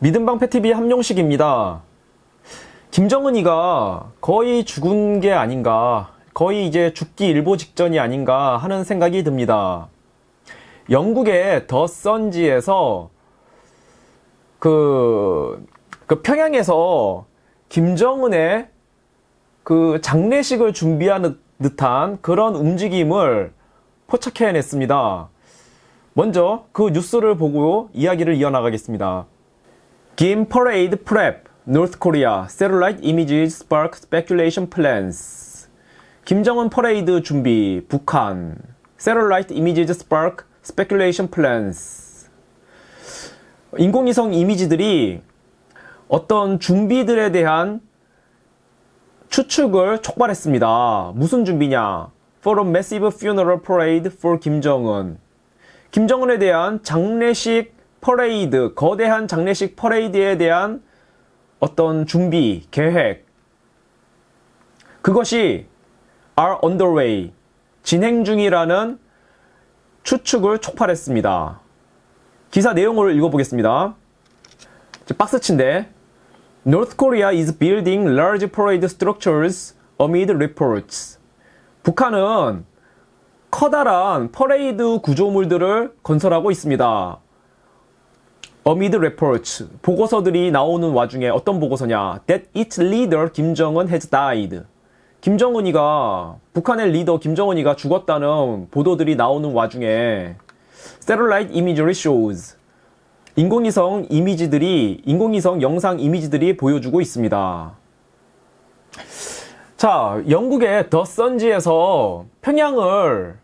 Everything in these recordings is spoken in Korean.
믿음방패TV 함용식입니다. 김정은이가 거의 죽은 게 아닌가, 거의 이제 죽기 일보 직전이 아닌가 하는 생각이 듭니다. 영국의 더 선지에서 그 평양에서 김정은의 그 장례식을 준비하는 듯한 그런 움직임을 포착해냈습니다. 먼저 그 뉴스를 보고 이야기를 이어나가겠습니다. Kim Parade Prep, North Korea, Satellite Images Spark Speculation Plans. 김정은 퍼레이드 준비, 북한, Satellite Images Spark Speculation Plans. 인공위성 이미지들이 어떤 준비들에 대한 추측을 촉발했습니다. 무슨 준비냐? For a massive funeral parade for 김정은. 김정은에 대한 장례식 퍼레이드, 거대한 장례식 퍼레이드에 대한 어떤 준비, 계획, 그것이 are underway, 진행 중이라는 추측을 촉발했습니다. 기사 내용을 읽어보겠습니다. 박스친데 North Korea is building large parade structures amid reports. 북한은 커다란 퍼레이드 구조물들을 건설하고 있습니다. Amid reports, 보고서들이 나오는 와중에 어떤 보고서냐? That its leader 김정은 has died. 김정은이가, 북한의 리더 김정은이가 죽었다는 보도들이 나오는 와중에 Satellite imagery shows, 인공위성 영상 이미지들이 보여주고 있습니다. 자, 영국의 더 선지에서 평양을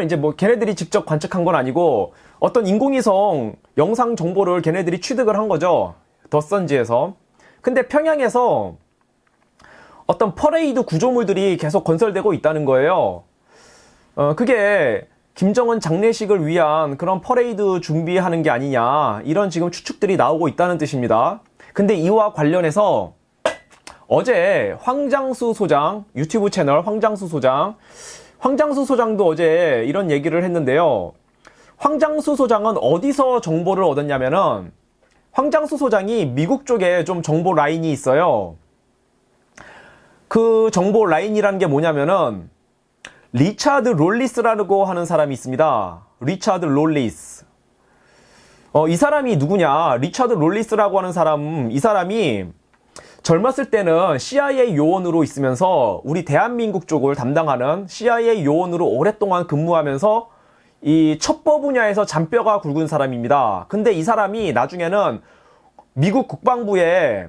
이제 뭐 걔네들이 직접 관측한 건 아니고 어떤 인공위성 영상 정보를 걔네들이 취득을 한 거죠. 더 선지에서. 근데 평양에서 어떤 퍼레이드 구조물들이 계속 건설되고 있다는 거예요. 그게 김정은 장례식을 위한 그런 퍼레이드 준비하는 게 아니냐, 이런 지금 추측들이 나오고 있다는 뜻입니다. 근데 이와 관련해서 어제 황장수 소장, 유튜브 채널 황장수 소장도 어제 이런 얘기를 했는데요. 황장수 소장은 어디서 정보를 얻었냐면은, 황장수 소장이 미국 쪽에 좀 정보 라인이 있어요. 그 정보 라인이라는 게 뭐냐면은 리차드 롤리스라고 하는 사람이 있습니다. 리차드 롤리스. 이 사람이 누구냐? 리차드 롤리스라고 하는 사람, 이 사람이 젊었을 때는 CIA 요원으로 있으면서 우리 대한민국 쪽을 담당하는 CIA 요원으로 오랫동안 근무하면서 이 첩보 분야에서 잔뼈가 굵은 사람입니다. 근데 이 사람이 나중에는 미국 국방부의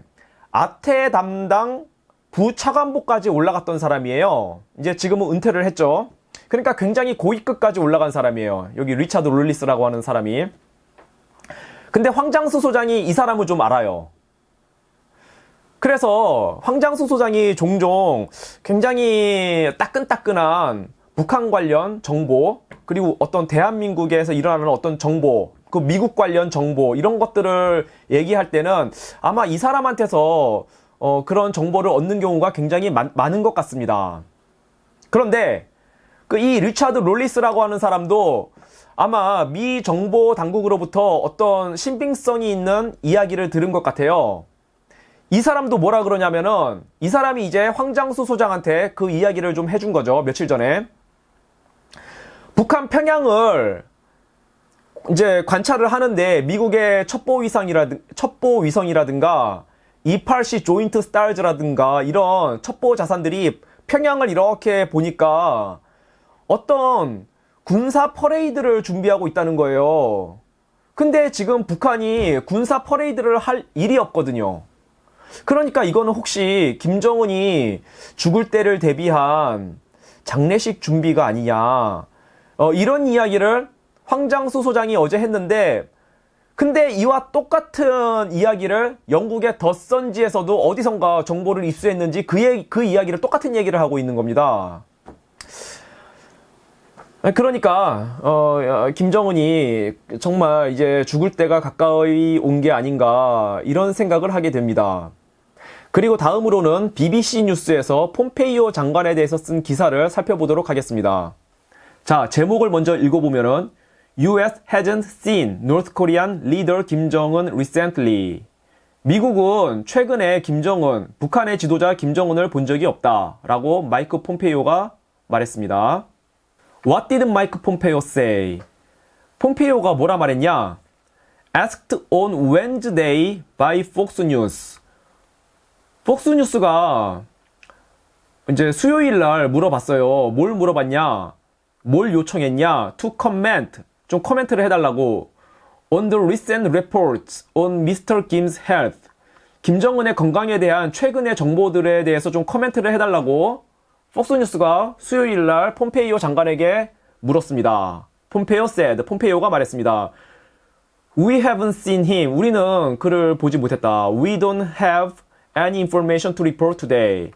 아태 담당 부차관보까지 올라갔던 사람이에요. 이제 지금은 은퇴를 했죠. 그러니까 굉장히 고위급까지 올라간 사람이에요. 여기 리차드 롤리스라고 하는 사람이. 근데 황장수 소장이 이 사람을 좀 알아요. 그래서 황장수 소장이 종종 굉장히 따끈따끈한 북한 관련 정보, 그리고 어떤 대한민국에서 일어나는 어떤 정보, 그 미국 관련 정보, 이런 것들을 얘기할 때는 아마 이 사람한테서 그런 정보를 얻는 경우가 굉장히 많은 것 같습니다. 그런데 이 리차드 롤리스라고 하는 사람도 아마 미 정보 당국으로부터 어떤 신빙성이 있는 이야기를 들은 것 같아요. 이 사람도 뭐라 그러냐면은, 이 사람이 이제 황장수 소장한테 그 이야기를 좀 해준 거죠. 며칠 전에. 북한 평양을 이제 관찰을 하는데 미국의 첩보 위성이라든가 E8C 조인트 스타즈라든가 이런 첩보 자산들이 평양을 이렇게 보니까 어떤 군사 퍼레이드를 준비하고 있다는 거예요. 근데 지금 북한이 군사 퍼레이드를 할 일이 없거든요. 그러니까 이거는 혹시 김정은이 죽을 때를 대비한 장례식 준비가 아니냐, 이런 이야기를 황장수 소장이 어제 했는데, 근데 이와 똑같은 이야기를 영국의 더 선지에서도 어디선가 정보를 입수했는지 그 이야기를, 똑같은 얘기를 하고 있는 겁니다. 그러니까 김정은이 정말 이제 죽을 때가 가까이 온 게 아닌가, 이런 생각을 하게 됩니다. 그리고 다음으로는 BBC 뉴스에서 폼페이오 장관에 대해서 쓴 기사를 살펴보도록 하겠습니다. 자, 제목을 먼저 읽어보면은 US hasn't seen North Korean leader Kim Jong-un recently. 미국은 최근에 북한의 지도자 김정은을 본 적이 없다 라고 마이크 폼페이오가 말했습니다. What did Mike Pompeo say? 폼페이오가 뭐라 말했냐? Asked on Wednesday by Fox News. 폭스 뉴스가 이제 수요일 날 물어봤어요. 뭘 물어봤냐? 뭘 요청했냐? To comment. 좀 코멘트를 해달라고. On the recent reports on Mr. Kim's health. 김정은의 건강에 대한 최근의 정보들에 대해서 좀 코멘트를 해달라고 폭스뉴스가 수요일 날 폼페이오 장관에게 물었습니다. 폼페이오가 말했습니다. We haven't seen him. 우리는 그를 보지 못했다. We don't have any information to report today.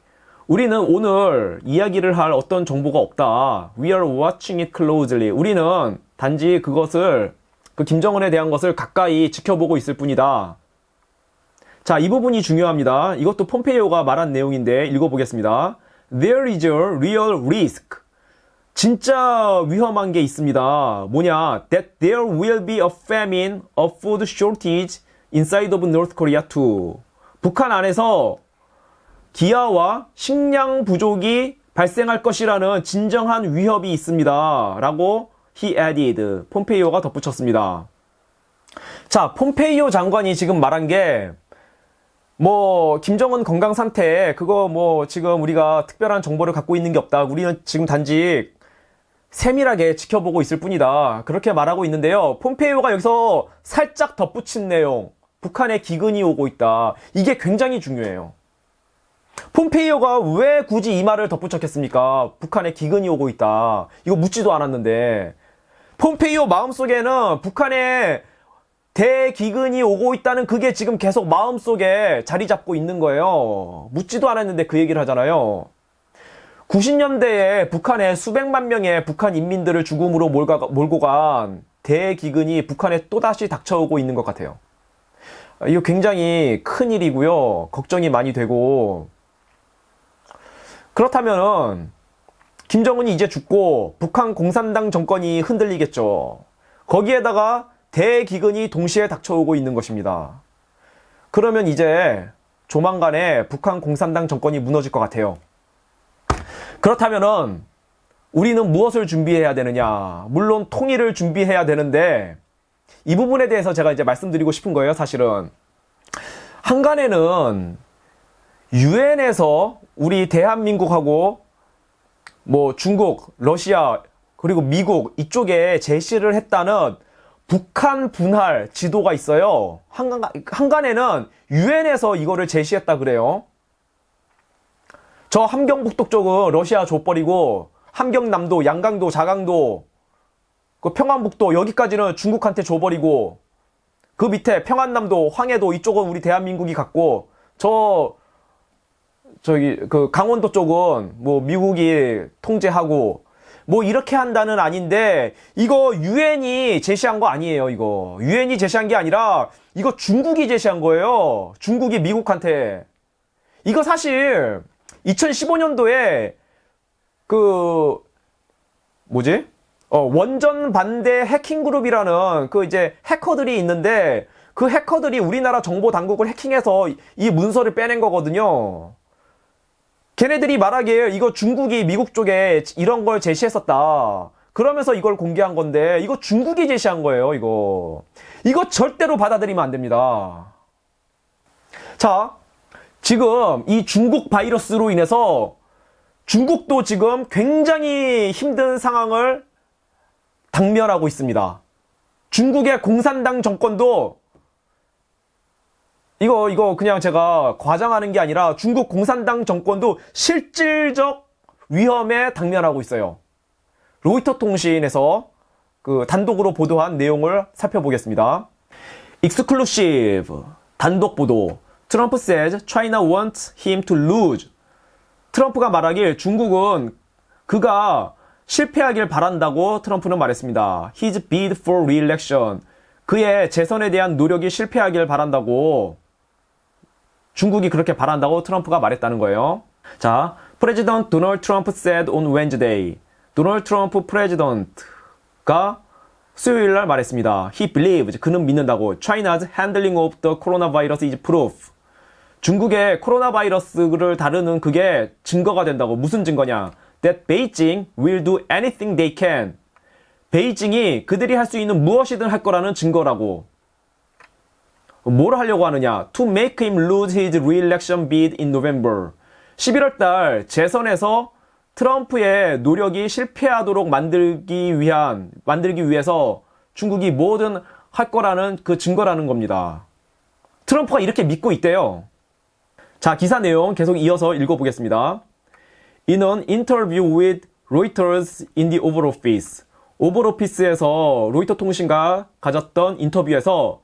우리는 오늘 이야기를 할 어떤 정보가 없다. We are watching it closely. 우리는 단지 그 김정은에 대한 것을 가까이 지켜보고 있을 뿐이다. 자, 이 부분이 중요합니다. 이것도 폼페이오가 말한 내용인데 읽어보겠습니다. There is a real risk. 진짜 위험한 게 있습니다. 뭐냐? That there will be a famine, a food shortage inside of North Korea too. 북한 안에서 기아와 식량 부족이 발생할 것이라는 진정한 위협이 있습니다. 라고 he added. 폼페이오가 덧붙였습니다. 자, 폼페이오 장관이 지금 말한 게 김정은 건강 상태, 지금 우리가 특별한 정보를 갖고 있는 게 없다. 우리는 지금 단지 세밀하게 지켜보고 있을 뿐이다. 그렇게 말하고 있는데요. 폼페이오가 여기서 살짝 덧붙인 내용, 북한에 기근이 오고 있다. 이게 굉장히 중요해요. 폼페이오가 왜 굳이 이 말을 덧붙였겠습니까? 북한에 기근이 오고 있다. 이거 묻지도 않았는데. 폼페이오 마음속에는 북한에 대기근이 오고 있다는 그게 지금 계속 마음속에 자리 잡고 있는 거예요. 묻지도 않았는데 그 얘기를 하잖아요. 90년대에 북한에 수백만 명의 북한 인민들을 죽음으로 몰고 간 대기근이 북한에 또다시 닥쳐오고 있는 것 같아요. 이거 굉장히 큰 일이고요. 걱정이 많이 되고. 그렇다면은 김정은이 이제 죽고 북한 공산당 정권이 흔들리겠죠. 거기에다가 대기근이 동시에 닥쳐오고 있는 것입니다. 그러면 이제 조만간에 북한 공산당 정권이 무너질 것 같아요. 그렇다면은 우리는 무엇을 준비해야 되느냐? 물론 통일을 준비해야 되는데 이 부분에 대해서 제가 이제 말씀드리고 싶은 거예요, 사실은. 한간에는 유엔에서 우리 대한민국하고 중국, 러시아, 그리고 미국 이쪽에 제시를 했다는 북한 분할 지도가 있어요. 한간에는 유엔에서 이거를 제시했다 그래요. 저 함경북도 쪽은 러시아 줘버리고 함경남도, 양강도, 자강도, 그 평안북도 여기까지는 중국한테 줘버리고 그 밑에 평안남도, 황해도 이쪽은 우리 대한민국이 갖고 그 강원도 쪽은 미국이 통제하고 이렇게 한다는 아닌데 이거 유엔이 제시한 거 아니에요. 이거 유엔이 제시한 게 아니라 이거 중국이 제시한 거예요. 중국이 미국한테. 이거 사실 2015년도에 원전 반대 해킹 그룹이라는 이제 해커들이 있는데 그 해커들이 우리나라 정보 당국을 해킹해서 이 문서를 빼낸 거거든요. 걔네들이 말하기에 이거 중국이 미국 쪽에 이런 걸 제시했었다. 그러면서 이걸 공개한 건데 이거 중국이 제시한 거예요. 이거 절대로 받아들이면 안 됩니다. 자, 지금 이 중국 바이러스로 인해서 중국도 지금 굉장히 힘든 상황을 당면하고 있습니다. 중국의 공산당 정권도 이거 그냥 제가 과장하는 게 아니라 중국 공산당 정권도 실질적 위험에 당면하고 있어요. 로이터 통신에서 단독으로 보도한 내용을 살펴보겠습니다. Exclusive 단독 보도. 트럼프 says China wants him to lose. 트럼프가 말하길 중국은 그가 실패하길 바란다고 트럼프는 말했습니다. His bid for re-election. 그의 재선에 대한 노력이 실패하길 바란다고 중국이 그렇게 바란다고 트럼프가 말했다는 거예요. 자, President Donald Trump said on Wednesday. 도널드 트럼프 프레지던트가 수요일 날 말했습니다. He believes, 그는 믿는다고. China's handling of the coronavirus is proof. 중국의 코로나 바이러스를 다루는 그게 증거가 된다고. 무슨 증거냐? That Beijing will do anything they can. 베이징이 그들이 할 수 있는 무엇이든 할 거라는 증거라고. 뭘 하려고 하느냐? To make him lose his re-election bid in November. 11월 달 재선에서 트럼프의 노력이 실패하도록 만들기 위해서 중국이 뭐든 할 거라는 그 증거라는 겁니다. 트럼프가 이렇게 믿고 있대요. 자, 기사 내용 계속 이어서 읽어보겠습니다. In an interview with Reuters in the Oval Office. 오벌 오피스에서 로이터 통신과 가졌던 인터뷰에서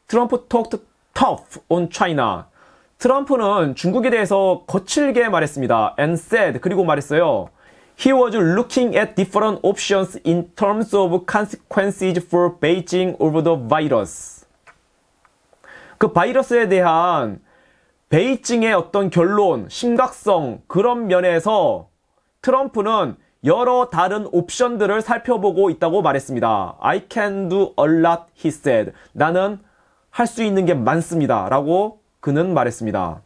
트럼프 talked tough on China. 트럼프는 중국에 대해서 거칠게 말했습니다. And said, 그리고 말했어요. He was looking at different options in terms of consequences for Beijing over the virus. 그 바이러스에 대한 베이징의 어떤 결론, 심각성, 그런 면에서 트럼프는 여러 다른 옵션들을 살펴보고 있다고 말했습니다. I can do a lot, he said. 나는 할 수 있는 게 많습니다. 라고 그는 말했습니다.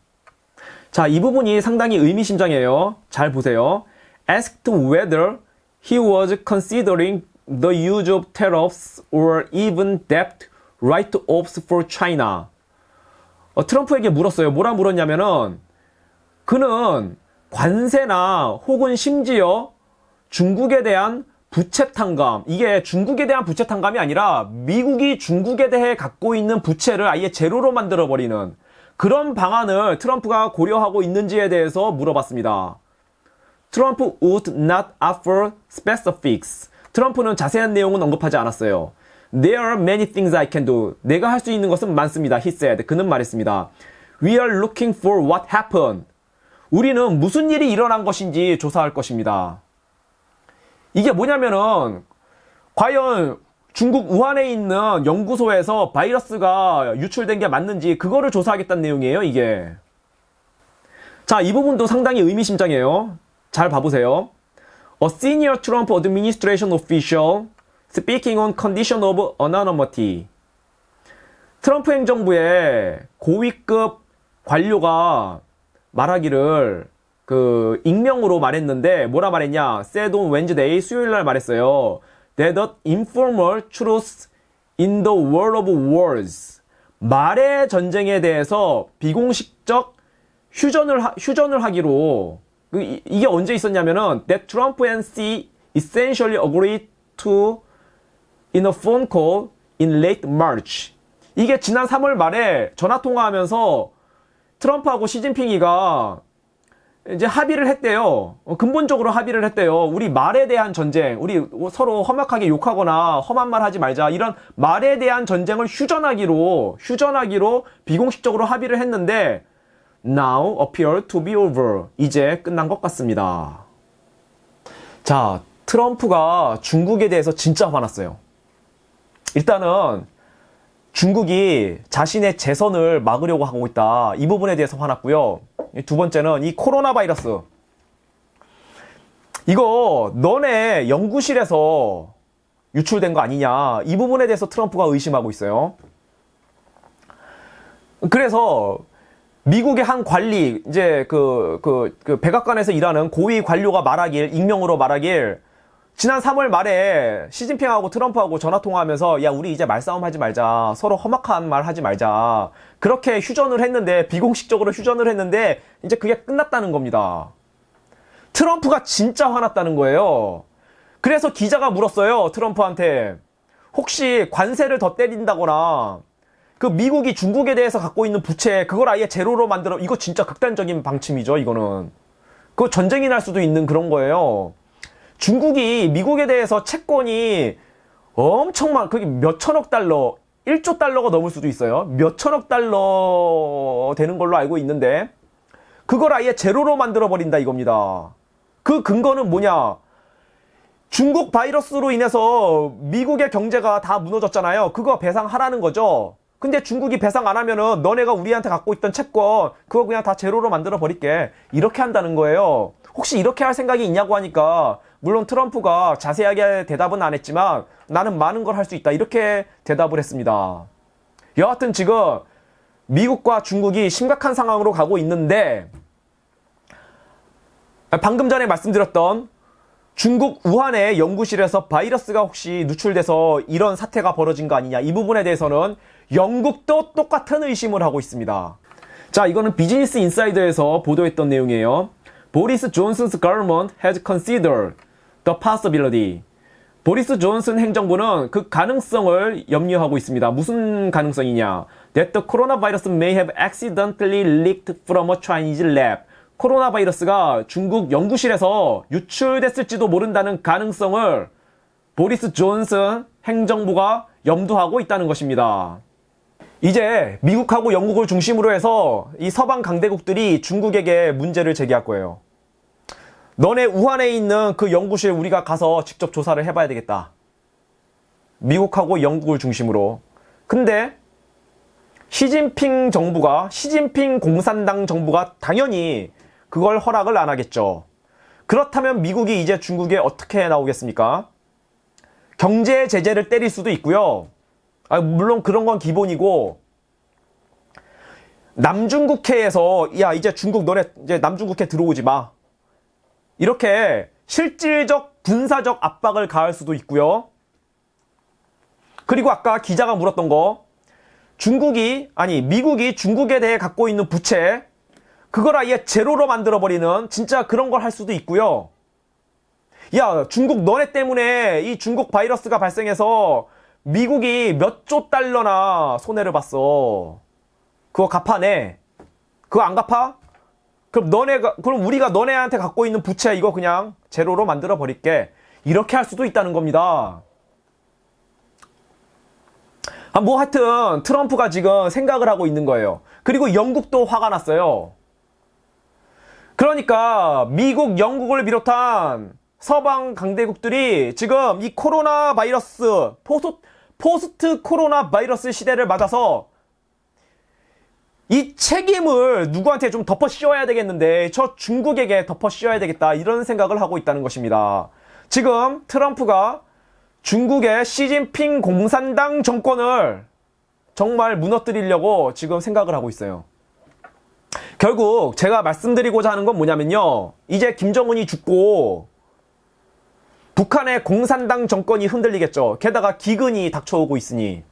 자, 이 부분이 상당히 의미심장해요. 잘 보세요. Asked whether he was considering the use of tariffs or even debt write-offs for China. 트럼프에게 물었어요. 뭐라 물었냐면은 그는 관세나 혹은 심지어 중국에 대한 부채 탕감, 이게 중국에 대한 부채 탕감이 아니라 미국이 중국에 대해 갖고 있는 부채를 아예 제로로 만들어버리는 그런 방안을 트럼프가 고려하고 있는지에 대해서 물어봤습니다. 트럼프 would not offer specifics. 트럼프는 자세한 내용은 언급하지 않았어요. There are many things I can do. 내가 할 수 있는 것은 많습니다. He said. 그는 말했습니다. We are looking for what happened. 우리는 무슨 일이 일어난 것인지 조사할 것입니다. 이게 뭐냐면은 과연 중국 우한에 있는 연구소에서 바이러스가 유출된 게 맞는지 그거를 조사하겠다는 내용이에요, 이게. 자, 이 부분도 상당히 의미심장해요. 잘 봐보세요. A senior Trump administration official speaking on condition of anonymity. 트럼프 행정부의 고위급 관료가 말하기를 익명으로 말했는데 뭐라 말했냐? Said on Wednesday, 수요일날 말했어요. That the informal truth in the world of wars. 말의 전쟁에 대해서 비공식적 휴전을 하기로. 이게 언제 있었냐면은 that Trump and Xi essentially agreed to in a phone call in late March. 이게 지난 3월 말에 전화 통화하면서 트럼프하고 시진핑이가 이제 합의를 했대요. 근본적으로 합의를 했대요. 우리 말에 대한 전쟁, 우리 서로 험악하게 욕하거나 험한 말 하지 말자. 이런 말에 대한 전쟁을 휴전하기로 비공식적으로 합의를 했는데 now appear to be over. 이제 끝난 것 같습니다. 자, 트럼프가 중국에 대해서 진짜 화났어요. 일단은 중국이 자신의 재선을 막으려고 하고 있다. 이 부분에 대해서 화났고요. 두 번째는 이 코로나 바이러스. 이거 너네 연구실에서 유출된 거 아니냐. 이 부분에 대해서 트럼프가 의심하고 있어요. 그래서 미국의 한 관리, 이제 백악관에서 일하는 고위 관료가 익명으로 말하길, 지난 3월 말에 시진핑하고 트럼프하고 전화통화하면서 야, 우리 이제 말싸움 하지 말자. 서로 험악한 말 하지 말자. 그렇게 휴전을 했는데, 비공식적으로 휴전을 했는데 이제 그게 끝났다는 겁니다. 트럼프가 진짜 화났다는 거예요. 그래서 기자가 물었어요. 트럼프한테. 혹시 관세를 더 때린다거나 미국이 중국에 대해서 갖고 있는 부채 그걸 아예 제로로 만들어. 이거 진짜 극단적인 방침이죠. 이거는. 그거 전쟁이 날 수도 있는 그런 거예요. 중국이 미국에 대해서 채권이 엄청 그게 몇천억 달러, 1조 달러가 넘을 수도 있어요. 몇천억 달러 되는 걸로 알고 있는데 그걸 아예 제로로 만들어버린다 이겁니다. 그 근거는 뭐냐? 중국 바이러스로 인해서 미국의 경제가 다 무너졌잖아요. 그거 배상하라는 거죠. 근데 중국이 배상 안 하면은 너네가 우리한테 갖고 있던 채권 그거 그냥 다 제로로 만들어 버릴게. 이렇게 한다는 거예요. 혹시 이렇게 할 생각이 있냐고 하니까 물론 트럼프가 자세하게 대답은 안 했지만 나는 많은 걸 할 수 있다. 이렇게 대답을 했습니다. 여하튼 지금 미국과 중국이 심각한 상황으로 가고 있는데 방금 전에 말씀드렸던 중국 우한의 연구실에서 바이러스가 혹시 누출돼서 이런 사태가 벌어진 거 아니냐, 이 부분에 대해서는 영국도 똑같은 의심을 하고 있습니다. 자, 이거는 비즈니스 인사이더에서 보도했던 내용이에요. 보리스 존슨's government has considered the possibility. 보리스 존슨 행정부는 그 가능성을 염려하고 있습니다. 무슨 가능성이냐? That the coronavirus may have accidentally leaked from a Chinese lab. 코로나 바이러스가 중국 연구실에서 유출됐을지도 모른다는 가능성을 보리스 존슨 행정부가 염두하고 있다는 것입니다. 이제 미국하고 영국을 중심으로 해서 이 서방 강대국들이 중국에게 문제를 제기할 거예요. 너네 우한에 있는 그 연구실 우리가 가서 직접 조사를 해봐야 되겠다. 미국하고 영국을 중심으로. 근데 시진핑 공산당 정부가 당연히 그걸 허락을 안 하겠죠. 그렇다면 미국이 이제 중국에 어떻게 나오겠습니까? 경제 제재를 때릴 수도 있고요. 물론 그런 건 기본이고, 남중국해에서 야 이제 중국 너네 이제 남중국해 들어오지 마. 이렇게 실질적 군사적 압박을 가할 수도 있고요. 그리고 아까 기자가 물었던 거, 미국이 중국에 대해 갖고 있는 부채, 그걸 아예 제로로 만들어버리는 진짜 그런 걸 할 수도 있고요. 야, 중국 너네 때문에 이 중국 바이러스가 발생해서 미국이 몇 조 달러나 손해를 봤어. 그거 갚아내. 그거 안 갚아? 그럼 우리가 너네한테 갖고 있는 부채 이거 그냥 제로로 만들어 버릴게. 이렇게 할 수도 있다는 겁니다. 뭐 하여튼 트럼프가 지금 생각을 하고 있는 거예요. 그리고 영국도 화가 났어요. 그러니까 미국, 영국을 비롯한 서방 강대국들이 지금 이 코로나 바이러스, 포스트 코로나 바이러스 시대를 맞아서 이 책임을 누구한테 좀 덮어 씌워야 되겠는데 저 중국에게 덮어 씌워야 되겠다, 이런 생각을 하고 있다는 것입니다. 지금 트럼프가 중국의 시진핑 공산당 정권을 정말 무너뜨리려고 지금 생각을 하고 있어요. 결국 제가 말씀드리고자 하는 건 뭐냐면요, 이제 김정은이 죽고 북한의 공산당 정권이 흔들리겠죠. 게다가 기근이 닥쳐오고 있으니.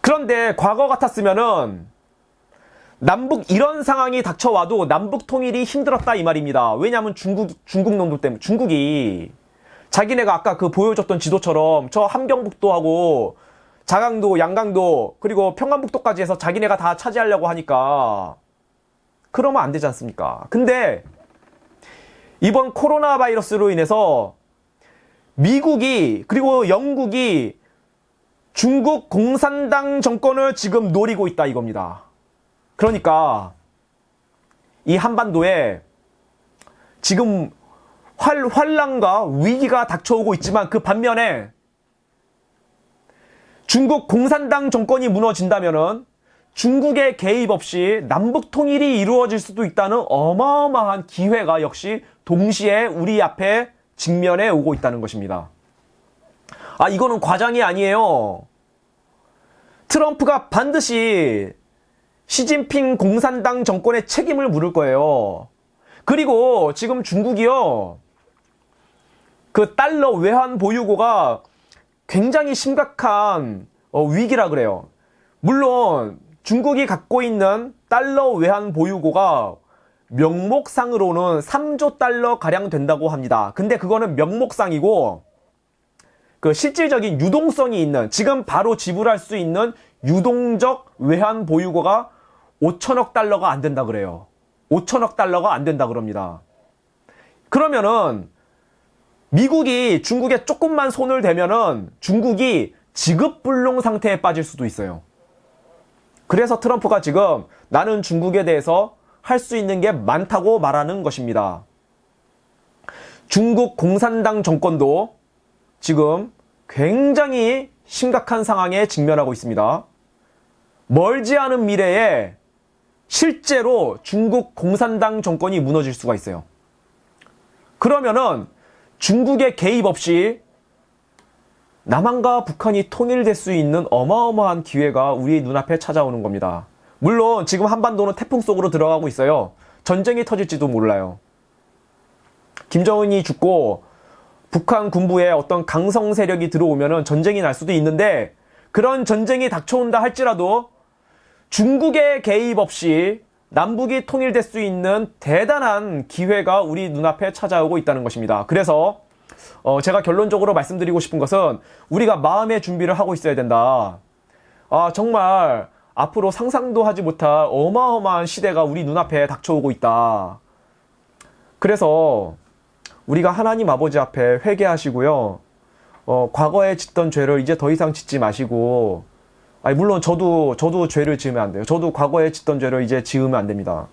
그런데 과거 같았으면은 남북 이런 상황이 닥쳐와도 남북 통일이 힘들었다 이 말입니다. 왜냐하면 중국 놈들 때문에. 중국이 자기네가 아까 그 보여줬던 지도처럼 저 함경북도하고 자강도, 양강도, 그리고 평안북도까지 해서 자기네가 다 차지하려고 하니까 그러면 안 되지 않습니까? 근데 이번 코로나 바이러스로 인해서 미국이 그리고 영국이 중국 공산당 정권을 지금 노리고 있다 이겁니다. 그러니까 이 한반도에 지금 환란과 위기가 닥쳐오고 있지만 그 반면에 중국 공산당 정권이 무너진다면은 중국의 개입 없이 남북 통일이 이루어질 수도 있다는 어마어마한 기회가 역시 동시에 우리 앞에 직면해 오고 있다는 것입니다. 이거는 과장이 아니에요. 트럼프가 반드시 시진핑 공산당 정권의 책임을 물을 거예요. 그리고 지금 중국이요, 그 달러 외환 보유고가 굉장히 심각한 위기라 그래요. 물론 중국이 갖고 있는 달러 외환 보유고가 명목상으로는 3조 달러 가량 된다고 합니다. 근데 그거는 명목상이고 그 실질적인 유동성이 있는, 지금 바로 지불할 수 있는 유동적 외환 보유고가 5천억 달러가 안 된다 그래요. 5천억 달러가 안 된다 그럽니다. 그러면은 미국이 중국에 조금만 손을 대면은 중국이 지급불능 상태에 빠질 수도 있어요. 그래서 트럼프가 지금 나는 중국에 대해서 할 수 있는 게 많다고 말하는 것입니다. 중국 공산당 정권도 지금 굉장히 심각한 상황에 직면하고 있습니다. 멀지 않은 미래에 실제로 중국 공산당 정권이 무너질 수가 있어요. 그러면은 중국의 개입 없이 남한과 북한이 통일될 수 있는 어마어마한 기회가 우리 눈앞에 찾아오는 겁니다. 물론 지금 한반도는 태풍 속으로 들어가고 있어요. 전쟁이 터질지도 몰라요. 김정은이 죽고 북한 군부에 어떤 강성 세력이 들어오면은 전쟁이 날 수도 있는데, 그런 전쟁이 닥쳐온다 할지라도 중국의 개입 없이 남북이 통일될 수 있는 대단한 기회가 우리 눈앞에 찾아오고 있다는 것입니다. 그래서 제가 결론적으로 말씀드리고 싶은 것은 우리가 마음의 준비를 하고 있어야 된다. 정말 앞으로 상상도 하지 못할 어마어마한 시대가 우리 눈앞에 닥쳐오고 있다. 그래서 우리가 하나님 아버지 앞에 회개하시고요. 과거에 짓던 죄를 이제 더 이상 짓지 마시고, 물론 저도 죄를 지으면 안 돼요. 저도 과거에 짓던 죄를 이제 지으면 안 됩니다.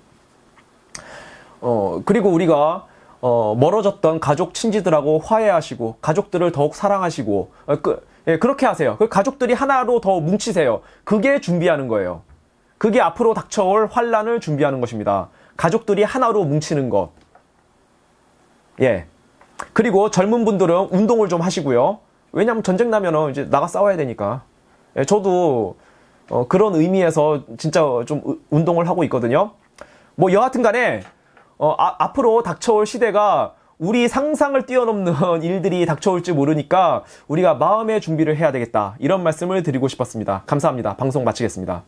그리고 우리가 멀어졌던 가족 친지들하고 화해하시고 가족들을 더욱 사랑하시고 그렇게 하세요. 그 가족들이 하나로 더 뭉치세요. 그게 준비하는 거예요. 그게 앞으로 닥쳐올 환란을 준비하는 것입니다. 가족들이 하나로 뭉치는 것. 예. 그리고 젊은 분들은 운동을 좀 하시고요. 왜냐면 전쟁 나면은 이제 나가 싸워야 되니까. 예, 저도 그런 의미에서 진짜 좀 운동을 하고 있거든요. 뭐 여하튼 간에 앞으로 닥쳐올 시대가 우리 상상을 뛰어넘는 일들이 닥쳐올지 모르니까 우리가 마음의 준비를 해야 되겠다. 이런 말씀을 드리고 싶었습니다. 감사합니다. 방송 마치겠습니다.